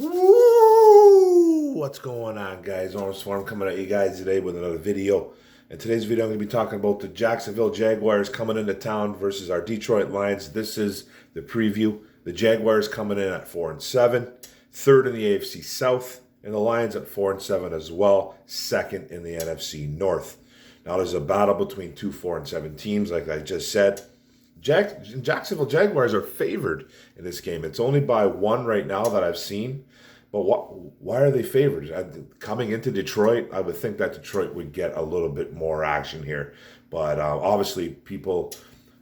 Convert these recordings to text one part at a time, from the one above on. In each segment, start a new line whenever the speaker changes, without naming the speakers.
Woo! What's going on, guys? Orange Swarm coming at you guys today with another video. In today's video, I'm going to be talking about the Jacksonville Jaguars coming into town versus our Detroit Lions. This is the preview. The Jaguars coming in at 4-7, third in the AFC South, and the Lions at 4-7 as well, second in the NFC North. Now, there's a battle between two 4-7 teams, like I just said. Jacksonville Jaguars are favored in this game. It's only by one right now that I've seen. But why are they favored? Coming into Detroit, I would think that Detroit would get a little bit more action here. But obviously, people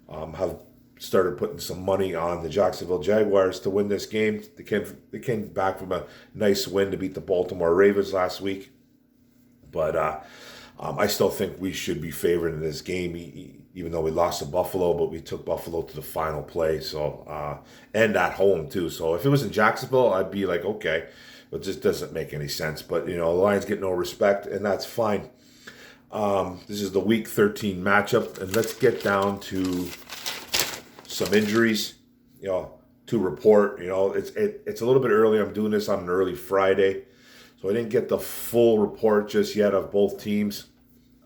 have started putting some money on the Jacksonville Jaguars to win this game. They came back from a nice win to beat the Baltimore Ravens last week. But I still think we should be favored in this game, even though we lost to Buffalo, but we took Buffalo to the final play, so and at home too. So if it was in Jacksonville, I'd be like, okay, but it just doesn't make any sense. But the Lions get no respect, and that's fine. This is the Week 13 matchup, and let's get down to some injuries. To report. It's a little bit early. I'm doing this on an early Friday. So I didn't get the full report just yet of both teams.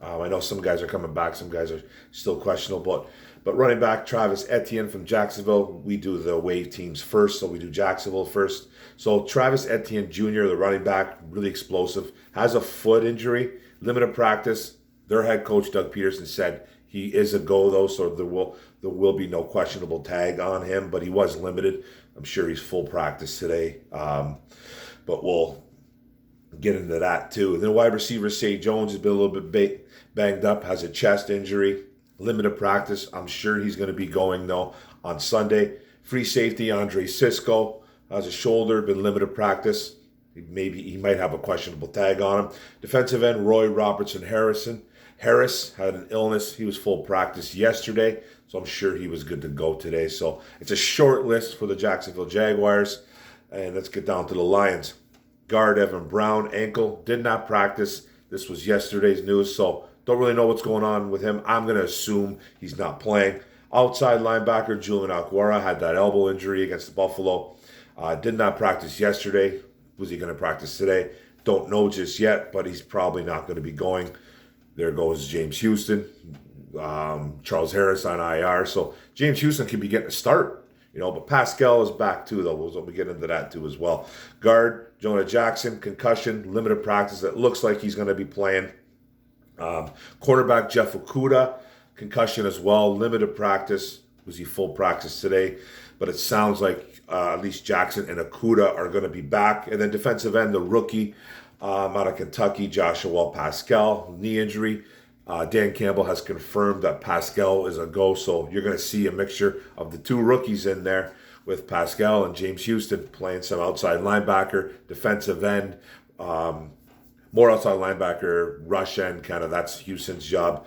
I know some guys are coming back. Some guys are still questionable. But running back Travis Etienne from Jacksonville, we do the away teams first, so we do Jacksonville first. So Travis Etienne Jr., the running back, really explosive, has a foot injury, limited practice. Their head coach, Doug Peterson, said he is a go, though, so there will be no questionable tag on him, but he was limited. I'm sure he's full practice today. But we'll get into that too. And then wide receiver Say Jones has been a little bit banged up, has a chest injury, limited practice. I'm sure he's going to be going though on Sunday. Free safety Andre Cisco has a shoulder, been limited practice. He might have a questionable tag on him. Defensive end Roy Robertson Harris had an illness. He was full practice yesterday, so I'm sure he was good to go today. So it's a short list for the Jacksonville Jaguars. And let's get down to the Lions. Guard Evan Brown, ankle, did not practice. This was yesterday's news, so don't really know what's going on with him. I'm going to assume he's not playing. Outside linebacker Julian Okwara had that elbow injury against Buffalo. Did not practice yesterday. Was he going to practice today? Don't know just yet, but he's probably not going to be going. There goes James Houston. Charles Harris on IR. So James Houston can be getting a start. But Pascal is back too, though. We'll get into that too as well. Guard Jonah Jackson, concussion, limited practice. It looks like he's going to be playing. Quarterback Jeff Okudah, concussion as well, limited practice. Was he full practice today? But it sounds like at least Jackson and Okudah are going to be back. And then defensive end, the rookie out of Kentucky, Joshua Pascal, knee injury. Dan Campbell has confirmed that Pascal is a go, so you're going to see a mixture of the two rookies in there with Pascal and James Houston playing some outside linebacker, defensive end, more outside linebacker, rush end, kind of that's Houston's job.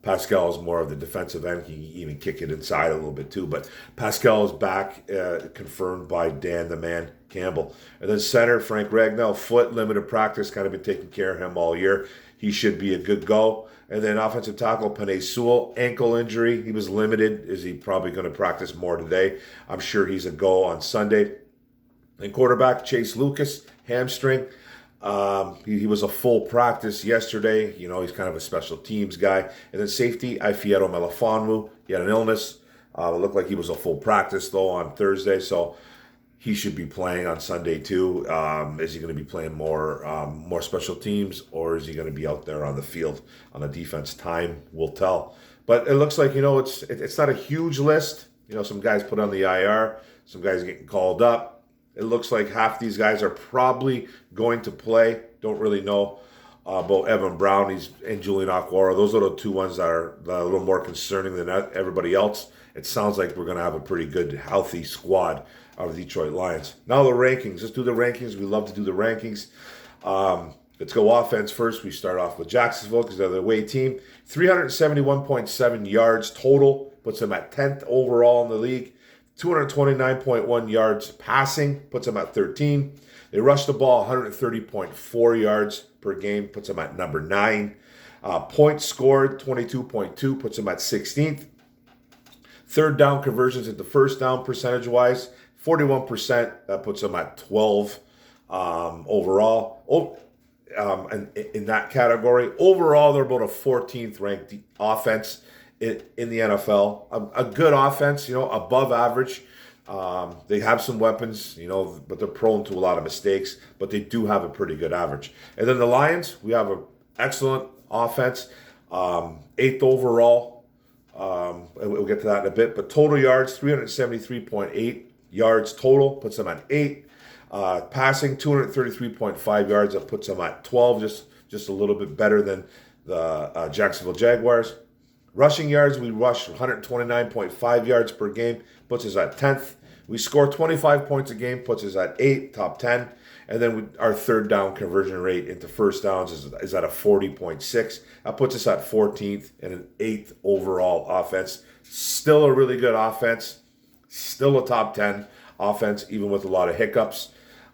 Pascal is more of the defensive end. He can even kick it inside a little bit too, but Pascal is back, confirmed by Dan the Man Campbell. And then center, Frank Ragnell, foot, limited practice, kind of been taking care of him all year. He should be a good go. And then offensive tackle, Penei Sewell, ankle injury. He was limited. Is he probably going to practice more today? I'm sure he's a go on Sunday. And quarterback, Chase Lucas, hamstring. He was a full practice yesterday. He's kind of a special teams guy. And then safety, Ifeatu Melifonwu. He had an illness. It looked like he was a full practice, though, on Thursday. So he should be playing on Sunday too. Is he going to be playing more special teams, or is he going to be out there on the field on the defense? Time will tell. But it looks like it's not a huge list. Some guys put on the IR, some guys getting called up. It looks like half these guys are probably going to play. Don't really know about Evan Brown and Julian Okwara. Those are the two ones that are a little more concerning than everybody else. It sounds like we're going to have a pretty good, healthy squad of the Detroit Lions. Now the rankings. Let's do the rankings. We love to do the rankings. Let's go offense first. We start off with Jacksonville because they're the away team. 371.7 yards total. Puts them at 10th overall in the league. 229.1 yards passing. Puts them at 13. They rush the ball 130.4 yards per game. Puts them at number 9. Points scored 22.2. Puts them at 16th. Third down conversions into first down percentage-wise, 41%. That puts them at 12 overall. And in that category, overall, they're about a 14th ranked offense in the NFL. A good offense, above average. They have some weapons, but they're prone to a lot of mistakes. But they do have a pretty good average. And then the Lions, we have an excellent offense, 8th overall. We'll get to that in a bit. But total yards, 373.8 yards total, puts them at 8. Passing, 233.5 yards, that puts them at 12, just a little bit better than the Jacksonville Jaguars. Rushing yards, we rush 129.5 yards per game, puts us at 10th. We score 25 points a game, puts us at 8, top 10. And then our third down conversion rate into first downs is at a 40.6. That puts us at 14th and an 8th overall offense. Still a really good offense. Still a top 10 offense, even with a lot of hiccups.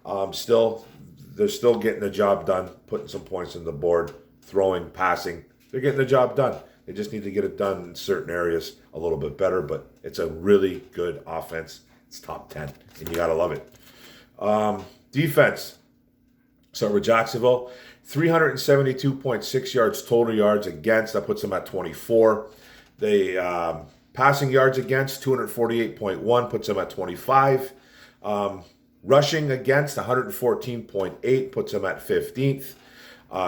They're still getting the job done, putting some points on the board, throwing, passing. They're getting the job done. They just need to get it done in certain areas a little bit better, but it's a really good offense. It's top 10, and you got to love it. Defense. Start with Jacksonville. 372.6 yards total yards against. That puts them at 24. They passing yards against, 248.1, puts them at 25. Rushing against, 114.8, puts them at 15th.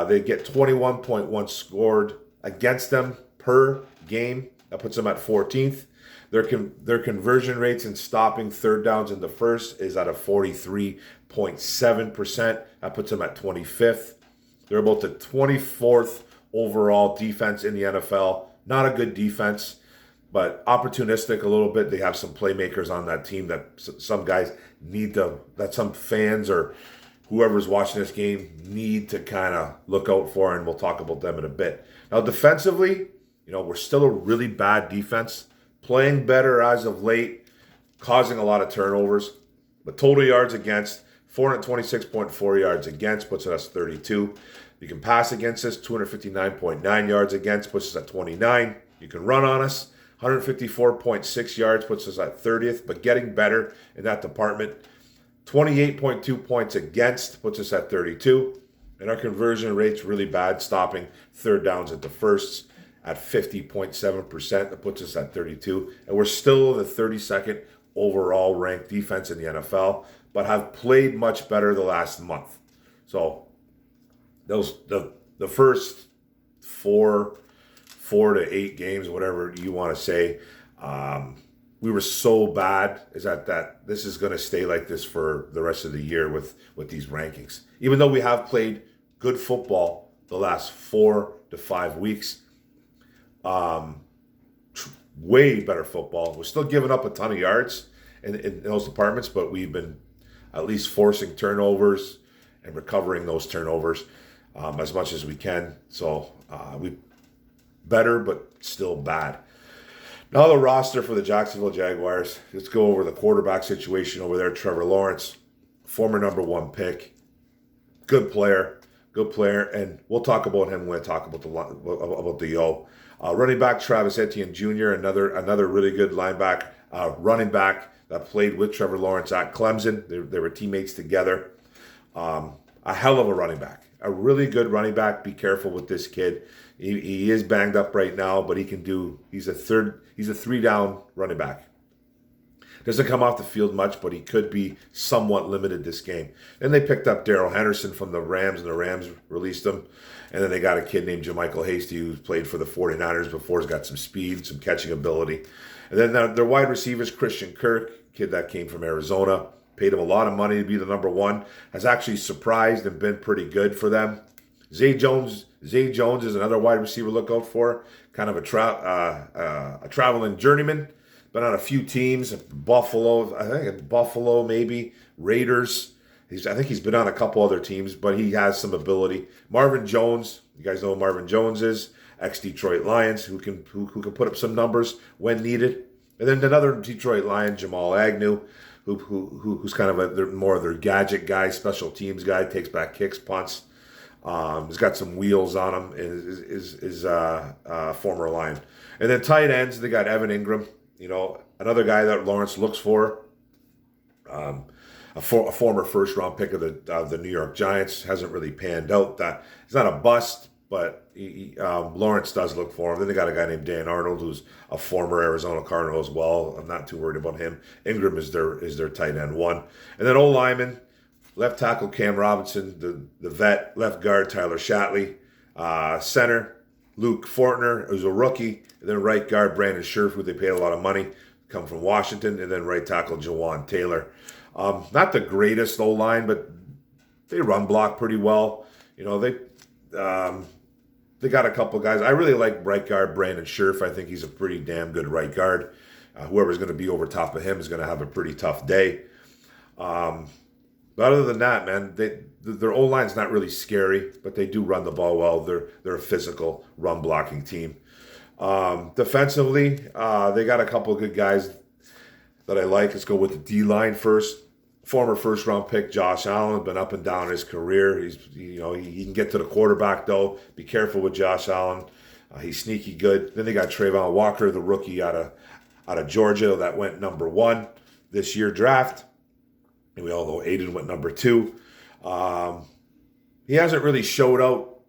They get 21.1 scored against them per game. That puts them at 14th. Their conversion rates in stopping third downs in the first is at a 43.7%. That puts them at 25th. They're about the 24th overall defense in the NFL. Not a good defense, but opportunistic a little bit. They have some playmakers on that team that some guys that some fans or whoever's watching this game need to kind of look out for, and we'll talk about them in a bit. Now, defensively, we're still a really bad defense. Playing better as of late, causing a lot of turnovers. But total yards against, 426.4 yards against, puts us at 32. You can pass against us, 259.9 yards against, puts us at 29. You can run on us, 154.6 yards, puts us at 30th, but getting better in that department. 28.2 points against, puts us at 32. And our conversion rate's really bad, stopping third downs at the firsts at 50.7%. That puts us at 32. And we're still the 32nd overall ranked defense in the NFL, but have played much better the last month. So the first four to 8 games, whatever you want to say, we were so bad is that this is going to stay like this for the rest of the year with these rankings. Even though we have played good football the last 4 to 5 weeks, way better football. We're still giving up a ton of yards in those departments, but we've been at least forcing turnovers and recovering those turnovers as much as we can. So we better, but still bad. Now the roster for the Jacksonville Jaguars. Let's go over the quarterback situation over there. Trevor Lawrence, former number 1 pick, good player, and we'll talk about him when I talk about the O. Running back Travis Etienne Jr., another really good running back that played with Trevor Lawrence at Clemson. They were teammates together. A hell of a running back, a really good running back. Be careful with this kid. He is banged up right now, but he's a 3-down running back. Doesn't come off the field much, but he could be somewhat limited this game. Then they picked up Darrell Henderson from the Rams, and the Rams released him. And then they got a kid named JaMychal Hasty who's played for the 49ers before. He's got some speed, some catching ability. And then their wide receivers, Christian Kirk, kid that came from Arizona, paid him a lot of money to be the number 1, has actually surprised and been pretty good for them. Zay Jones is another wide receiver to look out for, kind of a traveling journeyman. Been on a few teams, Buffalo maybe, Raiders. I think he's been on a couple other teams, but he has some ability. Marvin Jones, you guys know who Marvin Jones is, ex-Detroit Lions, who can put up some numbers when needed. And then another Detroit Lion, Jamal Agnew, who's kind of more of their gadget guy, special teams guy, takes back kicks, punts. He's got some wheels on him. Is former Lion. And then tight ends, they got Evan Ingram. Another guy that Lawrence looks for. a former first round pick of the New York Giants. Hasn't really panned out. That he's not a bust, but Lawrence does look for him. Then they got a guy named Dan Arnold, who's a former Arizona Cardinal as well. I'm not too worried about him. Ingram is their tight end one, and then lineman, left tackle Cam Robinson, the vet, left guard Tyler Shatley, center Luke Fortner, who's a rookie, and then right guard Brandon Scherf, who they paid a lot of money, come from Washington, and then right tackle Jawan Taylor. Not the greatest O-line, but they run block pretty well. They got a couple guys. I really like right guard Brandon Scherf. I think he's a pretty damn good right guard. Whoever's going to be over top of him is going to have a pretty tough day. But other than that, man, their O-line's not really scary, but they do run the ball well. They're a physical run blocking team. Defensively, they got a couple of good guys that I like. Let's go with the D-line first. Former first-round pick Josh Allen, been up and down in his career. He can get to the quarterback though. Be careful with Josh Allen. He's sneaky good. Then they got Trayvon Walker, the rookie out of Georgia that went number 1 this year draft. And we all know Aiden went number 2. He hasn't really showed out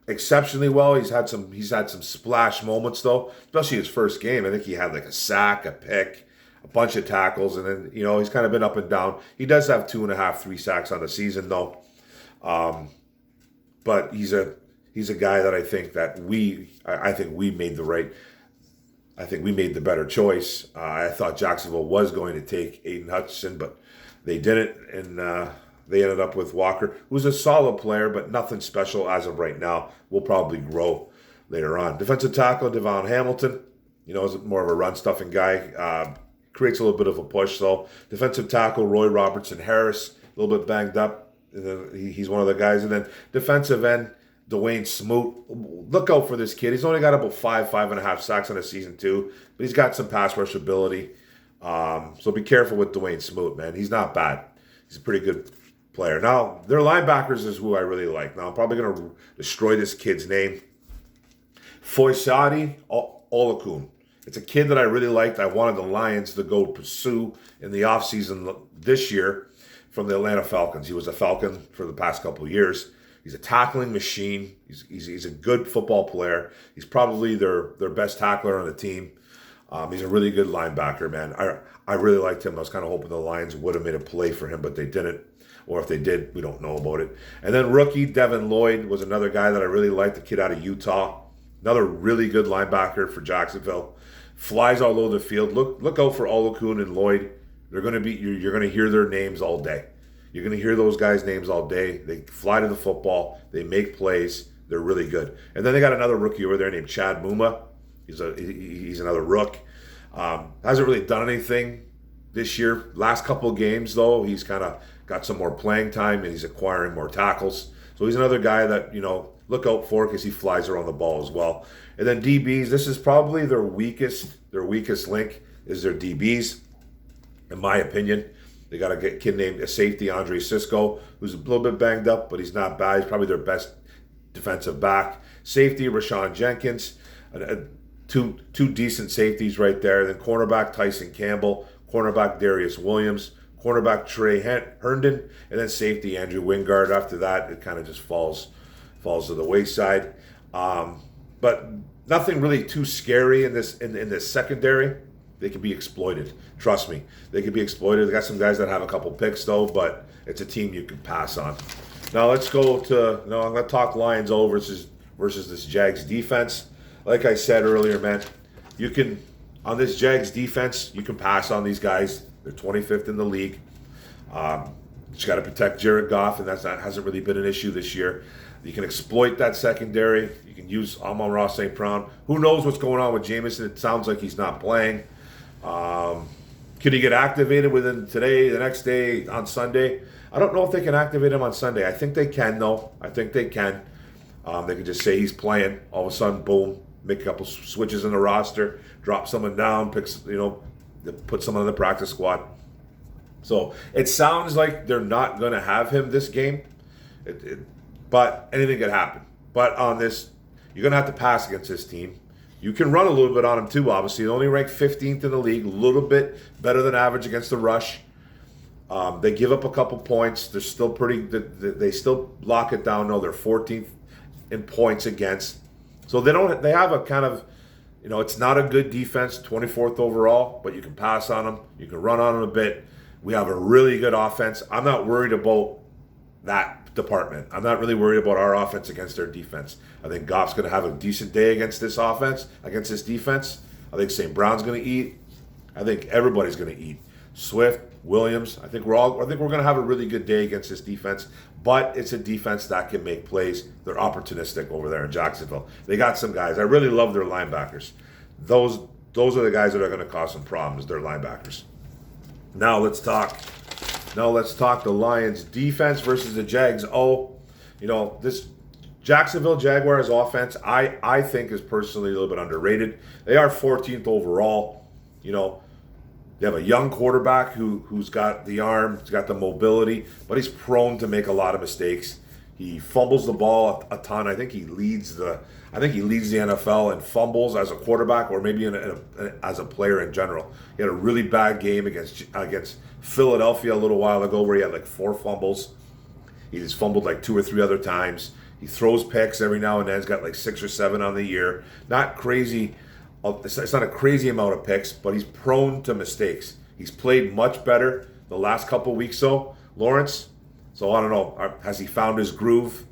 exceptionally well. He's had some splash moments though, especially his first game. I think he had like a sack, a pick, a bunch of tackles, and then he's kind of been up and down. He does have 2.5, 3 sacks on the season though. But he's a guy that I think we made the better choice. I thought Jacksonville was going to take Aiden Hutchinson, but they didn't, and they ended up with Walker, who's a solid player, but nothing special as of right now. Will probably grow later on. Defensive tackle Devon Hamilton, is more of a run-stuffing guy. Creates a little bit of a push, though. Defensive tackle Roy Robertson Harris, a little bit banged up. And then he's one of the guys. And then defensive end Dwayne Smoot. Look out for this kid. He's only got about 5.5 sacks on the season too, but he's got some pass rush ability. So be careful with Dwayne Smoot, man. He's not bad. He's a pretty good player. Now, their linebackers is who I really like. Now, I'm probably going to destroy this kid's name. Foyesade Olakun. It's a kid that I really liked. I wanted the Lions to go pursue in the offseason this year from the Atlanta Falcons. He was a Falcon for the past couple of years. He's a tackling machine. He's a good football player. He's probably their best tackler on the team. He's a really good linebacker, man. I really liked him. I was kind of hoping the Lions would have made a play for him, but they didn't. Or if they did, we don't know about it. And then rookie Devin Lloyd was another guy that I really liked, the kid out of Utah. Another really good linebacker for Jacksonville. Flies all over the field. Look out for Olakun and Lloyd. They're going to be. You're going to hear their names all day. You're going to hear those guys' names all day. They fly to the football. They make plays. They're really good. And then they got another rookie over there named Chad Muma. He's another rook. Hasn't really done anything this year. Last couple of games though, he's kind of got some more playing time and he's acquiring more tackles. So he's another guy that look out for because he flies around the ball as well. And then DBs, this is probably their weakest link is their DBs, in my opinion. They got a kid named a safety, Andre Sisco, who's a little bit banged up, but he's not bad. He's probably their best defensive back. Safety, Rashawn Jenkins, two decent safeties right there. Then cornerback Tyson Campbell, cornerback Darius Williams, cornerback Trey Herndon, and then safety Andrew Wingard. After that, it kind of just falls to the wayside. But nothing really too scary in this secondary. They can be exploited. Trust me, they can be exploited. They got some guys that have a couple picks though, but it's a team you can pass on. Now let's go to. I'm going to talk Lions versus this Jags defense. Like I said earlier, man, you can on this Jags defense you can pass on these guys. They're 25th in the league. Just got to protect Jared Goff, and that hasn't really been an issue this year. You can exploit that secondary. You can use Amon-Ra St. Brown. Who knows what's going on with Jameson? It sounds like he's not playing. Could he get activated within today, the next day, on Sunday? I don't know if they can activate him on Sunday. I think they can, though. I think they can. They can just say he's playing. All of a sudden, boom, make a couple switches in the roster, drop someone down, put someone in the practice squad. So it sounds like they're not going to have him this game. But anything could happen. But on this, you're going to have to pass against this team. You can run a little bit on them too, obviously. They only ranked 15th in the league, a little bit better than average against the rush. They give up a couple points. They're still they still lock it down. No, they're 14th in points against. So they have a kind of, it's not a good defense, 24th overall, but you can pass on them. You can run on them a bit. We have a really good offense. I'm not worried about that department. I'm not really worried about our offense against their defense. I think Goff's going to have a decent day against this offense, against this defense. I think St. Brown's going to eat. I think everybody's going to eat. Swift, Williams. I think we're going to have a really good day against this defense. But it's a defense that can make plays. They're opportunistic over there in Jacksonville. They got some guys. I really love their linebackers. Those are the guys that are going to cause some problems. Their linebackers. Now let's talk the Lions defense versus the Jags. This Jacksonville Jaguars offense, I think is personally a little bit underrated. They are 14th overall. They have a young quarterback who's got the arm, he's got the mobility, but he's prone to make a lot of mistakes. He fumbles the ball a ton. I think he leads the NFL in fumbles as a quarterback, or maybe as a player in general. He had a really bad game against Philadelphia a little while ago where he had like 4 fumbles. He just fumbled like 2 or 3 other times. He throws picks every now and then. He's got like 6 or 7 on the year. Not crazy. It's not a crazy amount of picks, but he's prone to mistakes. He's played much better the last couple weeks, Lawrence. So I don't know. Has he found his groove?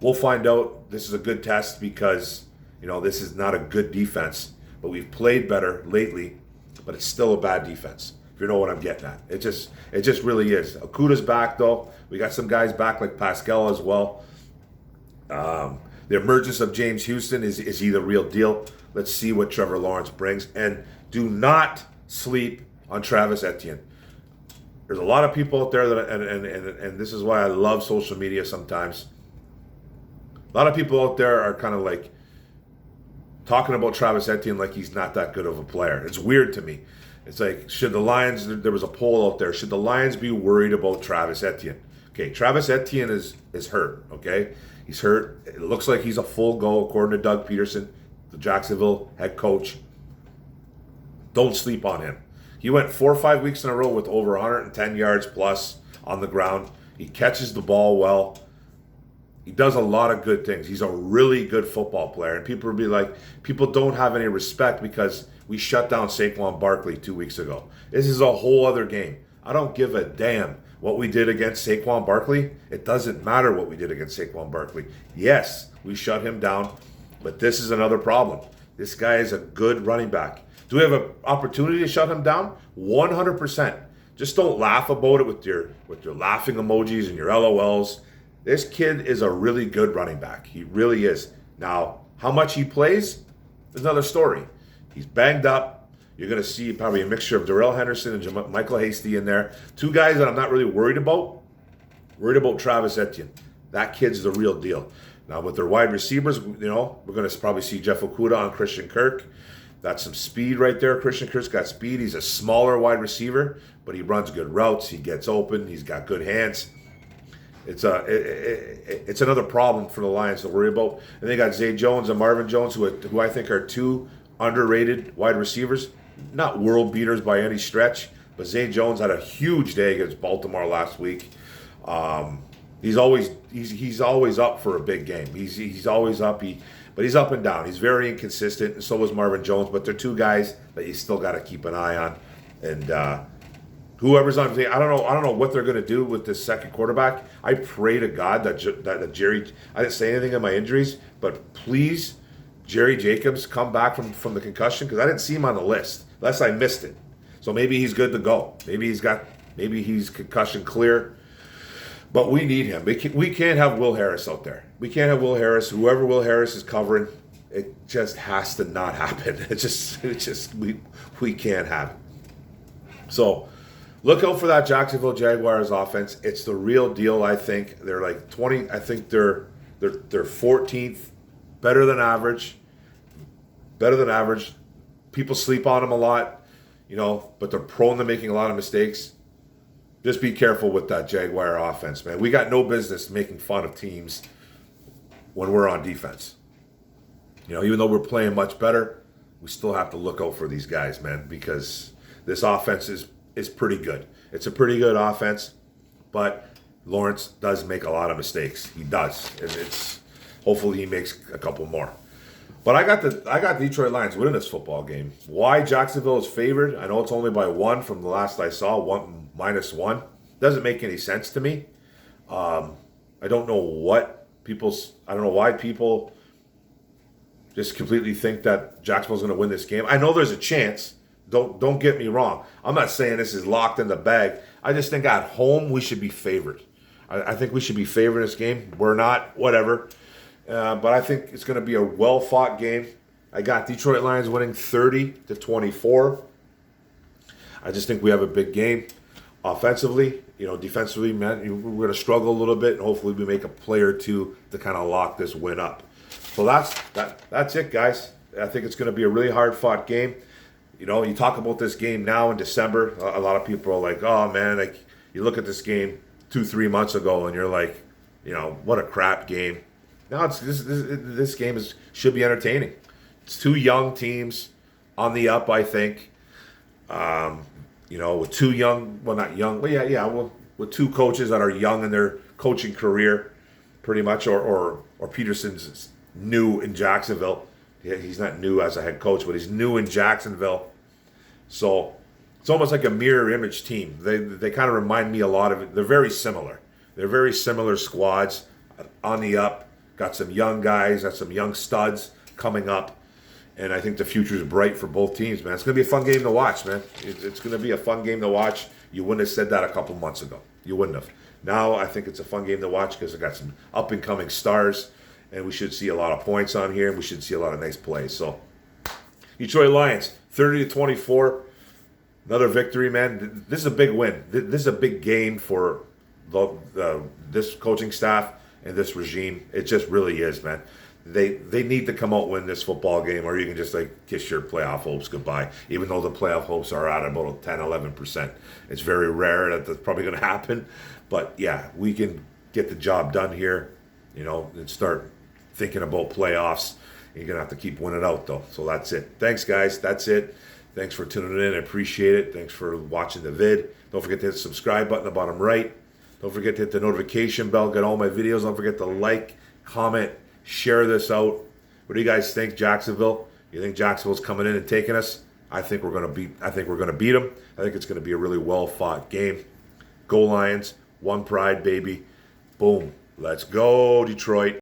We'll find out. This is a good test because, this is not a good defense. But we've played better lately, but it's still a bad defense. If you know what I'm getting at. It just really is. Okuda's back, though. We got some guys back like Pascal as well. The emergence of James Houston is he the real deal? Let's see what Trevor Lawrence brings. And do not sleep on Travis Etienne. There's a lot of people out there that, and this is why I love social media sometimes. A lot of people out there are kind of like talking about Travis Etienne like he's not that good of a player. It's weird to me. It's like, should the Lions, there was a poll out there, should the Lions be worried about Travis Etienne? Okay, Travis Etienne is hurt, okay? He's hurt. It looks like he's a full go, according to Doug Peterson, the Jacksonville head coach. Don't sleep on him. He went 4 or 5 weeks in a row with over 110 yards plus on the ground. He catches the ball well. He does a lot of good things. He's a really good football player. And people will be like, people don't have any respect because we shut down Saquon Barkley 2 weeks ago. This is a whole other game. I don't give a damn what we did against Saquon Barkley. It doesn't matter what we did against Saquon Barkley. Yes, we shut him down, but this is another problem. This guy is a good running back. Do we have an opportunity to shut him down? 100%. Just don't laugh about it with your laughing emojis and your LOLs. This kid is a really good running back. He really is. Now, how much he plays is another story. He's banged up. You're going to see probably a mixture of Darrell Henderson and Michael Hasty in there. 2 guys that I'm not really worried about. Worried about Travis Etienne. That kid's the real deal. Now, with their wide receivers, we're going to probably see Jeff Okudah on Christian Kirk. That's some speed right there. Christian Kirk's got speed. He's a smaller wide receiver, but he runs good routes. He gets open. He's got good hands. It's another problem for the Lions to worry about. And they got Zay Jones and Marvin Jones, who I think are 2 underrated wide receivers. Not world beaters by any stretch, but Zay Jones had a huge day against Baltimore last week. He's always up for a big game. He's always up. But he's up and down. He's very inconsistent, and so is Marvin Jones. But they're 2 guys that you still got to keep an eye on. And whoever's on, I don't know what they're going to do with this second quarterback. I pray to God that Jerry. I didn't say anything in my injuries, but please, Jerry Jacobs come back from the concussion, because I didn't see him on the list unless I missed it. So maybe he's good to go. Maybe he's concussion clear. But we need him. We can't have Will Harris out there. We can't have Will Harris. Whoever Will Harris is covering, it just has to not happen. We can't have it. So look out for that Jacksonville Jaguars offense. It's the real deal, I think. They're like 20. I think they're 14th, better than average. Better than average. People sleep on them a lot, but they're prone to making a lot of mistakes. Just be careful with that Jaguar offense, man. We got no business making fun of teams when we're on defense. Even though we're playing much better, we still have to look out for these guys, man, because this offense is pretty good. It's a pretty good offense, but Lawrence does make a lot of mistakes. He does. And it's hopefully he makes a couple more. But I got Detroit Lions winning this football game. Why Jacksonville is favored? I know it's only by 1 from the last I saw, -1. Doesn't make any sense to me. I don't know why people just completely think that Jacksonville's going to win this game. I know there's a chance. Don't get me wrong. I'm not saying this is locked in the bag. I just think at home we should be favored. I think we should be favored in this game. We're not, whatever. But I think it's going to be a well-fought game. I got Detroit Lions winning 30-24. I just think we have a big game. Offensively, defensively, man, we're going to struggle a little bit, and hopefully we make a play or two to kind of lock this win up. So that's it, guys. I think it's going to be a really hard-fought game. You talk about this game now in December. A lot of people are like, "Oh man," like you look at this game 2-3 months ago, and you're like, what a crap game. Now this game should be entertaining. It's two young teams on the up, I think. With two young, well, not young, but with two coaches that are young in their coaching career, pretty much, or Peterson's new in Jacksonville. Yeah, he's not new as a head coach, but he's new in Jacksonville. So it's almost like a mirror image team. They kind of remind me a lot of it. They're very similar. They're very similar squads on the up. Got some young guys, got some young studs coming up. And I think the future is bright for both teams, man. It's going to be a fun game to watch, man. It's going to be a fun game to watch. You wouldn't have said that a couple months ago. You wouldn't have. Now I think it's a fun game to watch because I got some up-and-coming stars, and we should see a lot of points on here, and we should see a lot of nice plays. So, Detroit Lions, 30-24. Another victory, man. This is a big win. This is a big game for this coaching staff and this regime. It just really is, man. They need to come out win this football game, or you can just kiss your playoff hopes goodbye, even though the playoff hopes are at about 10-11%. It's very rare that that's probably going to happen. But yeah, we can get the job done here, and start thinking about playoffs. You're going to have to keep winning out, though. So that's it. Thanks, guys. That's it. Thanks for tuning in. I appreciate it. Thanks for watching the vid. Don't forget to hit the subscribe button in the bottom right. Don't forget to hit the notification bell. Get all my videos. Don't forget to like, comment, share this out. What do you guys think, Jacksonville? You think Jacksonville's coming in and taking us? I think we're going to beat them. I think it's going to be a really well-fought game. Go Lions. One pride, baby. Boom. Let's go, Detroit.